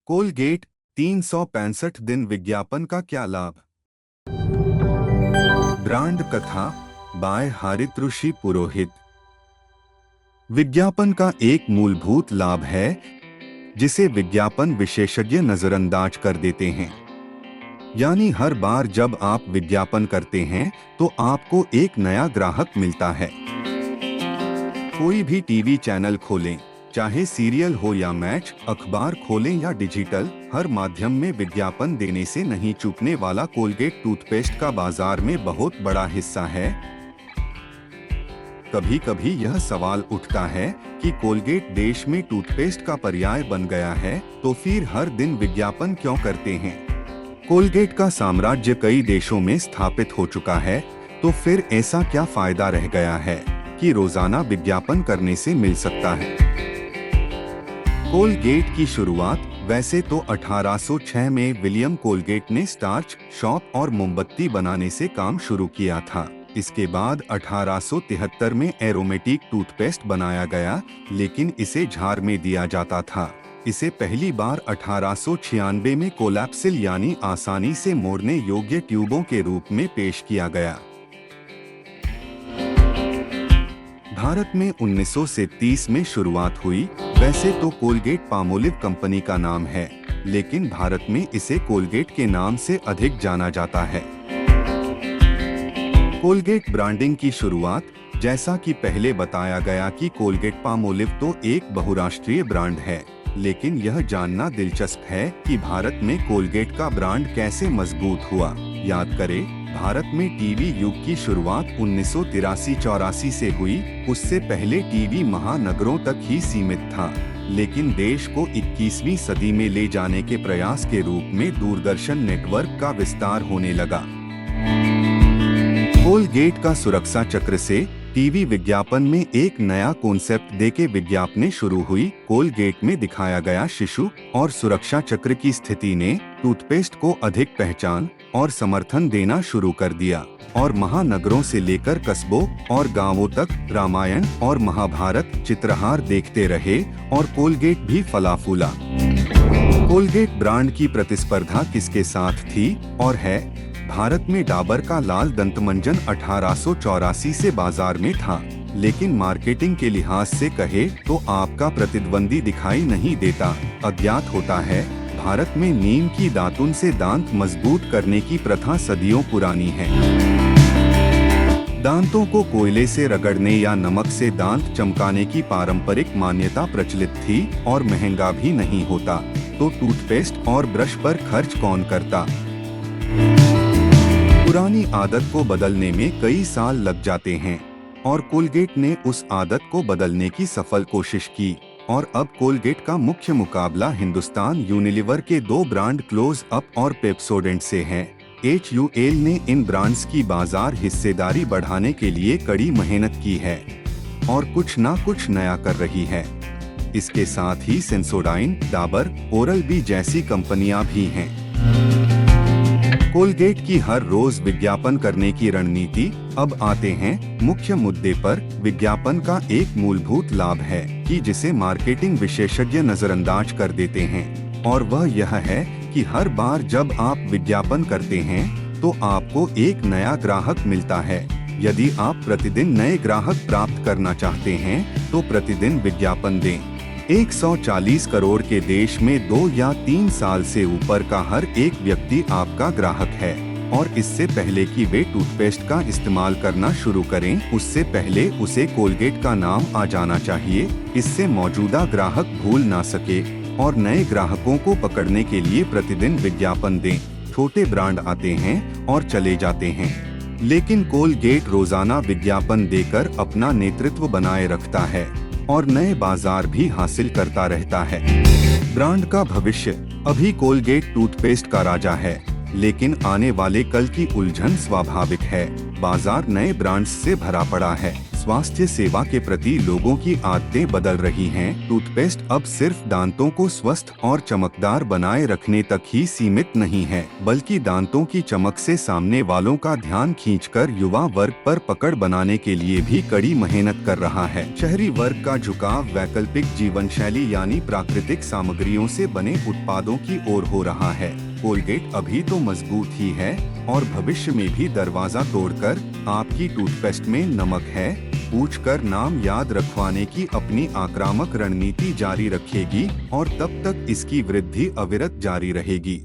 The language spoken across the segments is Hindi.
कोलगेट 365 दिन विज्ञापन का क्या लाभ। ब्रांड कथा बाय हरितऋषि पुरोहित। विज्ञापन का एक मूलभूत लाभ है जिसे विज्ञापन विशेषज्ञ नजरअंदाज कर देते हैं। यानी हर बार जब आप विज्ञापन करते हैं तो आपको एक नया ग्राहक मिलता है। कोई भी टीवी चैनल खोलें, चाहे सीरियल हो या मैच, अखबार खोलें या डिजिटल, हर माध्यम में विज्ञापन देने से नहीं चूकने वाला कोलगेट टूथपेस्ट का बाजार में बहुत बड़ा हिस्सा है। कभी कभी यह सवाल उठता है कि कोलगेट देश में टूथपेस्ट का पर्याय बन गया है तो फिर हर दिन विज्ञापन क्यों करते हैं। कोलगेट का साम्राज्य कई देशों में स्थापित हो चुका है, तो फिर ऐसा क्या फायदा रह गया है कि रोजाना विज्ञापन करने से मिल सकता है। कोलगेट की शुरुआत वैसे तो 1806 में विलियम कोलगेट ने स्टार्च, शॉप और मोमबत्ती बनाने से काम शुरू किया था। इसके बाद 1873 में एरोमेटिक टूथपेस्ट बनाया गया, लेकिन इसे झार में दिया जाता था। इसे पहली बार 1896 में कोलैप्सिल यानी आसानी से मोड़ने योग्य ट्यूबों के रूप में पेश किया गया। भारत में 1930 में शुरुआत हुई। वैसे तो कोलगेट पामोलिव कंपनी का नाम है, लेकिन भारत में इसे कोलगेट के नाम से अधिक जाना जाता है। कोलगेट ब्रांडिंग की शुरुआत, जैसा कि पहले बताया गया कि कोलगेट पामोलिव तो एक बहुराष्ट्रीय ब्रांड है, लेकिन यह जानना दिलचस्प है कि भारत में कोलगेट का ब्रांड कैसे मजबूत हुआ। याद करें, भारत में टीवी युग की शुरुआत 1983-84 से हुई। उससे पहले टीवी महानगरों तक ही सीमित था, लेकिन देश को 21वीं सदी में ले जाने के प्रयास के रूप में दूरदर्शन नेटवर्क का विस्तार होने लगा। कोलगेट का सुरक्षा चक्र से टीवी विज्ञापन में एक नया कॉन्सेप्ट देके विज्ञापनें शुरू हुई। कोलगेट में दिखाया गया शिशु और सुरक्षा चक्र की स्थिति ने टूथपेस्ट को अधिक पहचान और समर्थन देना शुरू कर दिया, और महानगरों से लेकर कस्बों और गांवों तक रामायण और महाभारत चित्रहार देखते रहे और कोलगेट भी फला फूला। कोलगेट ब्रांड की प्रतिस्पर्धा किसके साथ थी और है? भारत में डाबर का लाल दंतमंजन 1884 से बाजार में था, लेकिन मार्केटिंग के लिहाज से कहे तो आपका प्रतिद्वंदी दिखाई नहीं देता। अज्ञात होता है, भारत में नीम की दातुन से दांत मजबूत करने की प्रथा सदियों पुरानी है। दांतों को कोयले से रगड़ने या नमक से दांत चमकाने की पारंपरिक मान्यता प्रचलित थी, और महंगा भी नहीं होता, तो टूथपेस्ट और ब्रश पर खर्च कौन करता। पुरानी आदत को बदलने में कई साल लग जाते हैं, और कोलगेट ने उस आदत को बदलने की सफल कोशिश की, और अब कोलगेट का मुख्य मुकाबला हिंदुस्तान यूनिलीवर के दो ब्रांड क्लोज अप और पेप्सोडेंट से है। HUL ने इन ब्रांड्स की बाजार हिस्सेदारी बढ़ाने के लिए कड़ी मेहनत की है और कुछ ना कुछ नया कर रही है। इसके साथ ही सेंसोडाइन, डाबर, ओरल बी जैसी कंपनियां भी हैं। कोलगेट की हर रोज विज्ञापन करने की रणनीति। अब आते हैं मुख्य मुद्दे पर। विज्ञापन का एक मूलभूत लाभ है कि जिसे मार्केटिंग विशेषज्ञ नजरअंदाज कर देते हैं, और वह यह है कि हर बार जब आप विज्ञापन करते हैं तो आपको एक नया ग्राहक मिलता है। यदि आप प्रतिदिन नए ग्राहक प्राप्त करना चाहते हैं तो प्रतिदिन विज्ञापन दें। 140 करोड़ के देश में 2 या 3 साल से ऊपर का हर एक व्यक्ति आपका ग्राहक है, और इससे पहले कि वे टूथपेस्ट का इस्तेमाल करना शुरू करें, उससे पहले उसे कोलगेट का नाम आ जाना चाहिए। इससे मौजूदा ग्राहक भूल ना सके, और नए ग्राहकों को पकड़ने के लिए प्रतिदिन विज्ञापन दें। छोटे ब्रांड आते हैं और चले जाते हैं, लेकिन कोलगेट रोजाना विज्ञापन देकर अपना नेतृत्व बनाए रखता है और नए बाजार भी हासिल करता रहता है। ब्रांड का भविष्य। अभी कोलगेट टूथपेस्ट का राजा है, लेकिन आने वाले कल की उलझन स्वाभाविक है। बाजार नए ब्रांड्स से भरा पड़ा है। स्वास्थ्य सेवा के प्रति लोगों की आदतें बदल रही हैं। टूथपेस्ट अब सिर्फ दांतों को स्वस्थ और चमकदार बनाए रखने तक ही सीमित नहीं है, बल्कि दांतों की चमक से सामने वालों का ध्यान खींचकर युवा वर्ग पर पकड़ बनाने के लिए भी कड़ी मेहनत कर रहा है। शहरी वर्ग का झुकाव वैकल्पिक जीवन शैली यानी प्राकृतिक सामग्रियों से बने उत्पादों की ओर हो रहा है। कोलगेट अभी तो मजबूत ही है और भविष्य में भी दरवाजा तोड़कर आपकी टूथपेस्ट में नमक है पूछकर नाम याद रखवाने की अपनी आक्रामक रणनीति जारी रखेगी और तब तक इसकी वृद्धि अविरत जारी रहेगी।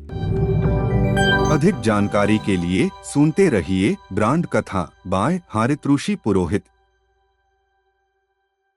अधिक जानकारी के लिए सुनते रहिए ब्रांड कथा बाय हारितऋषि पुरोहित।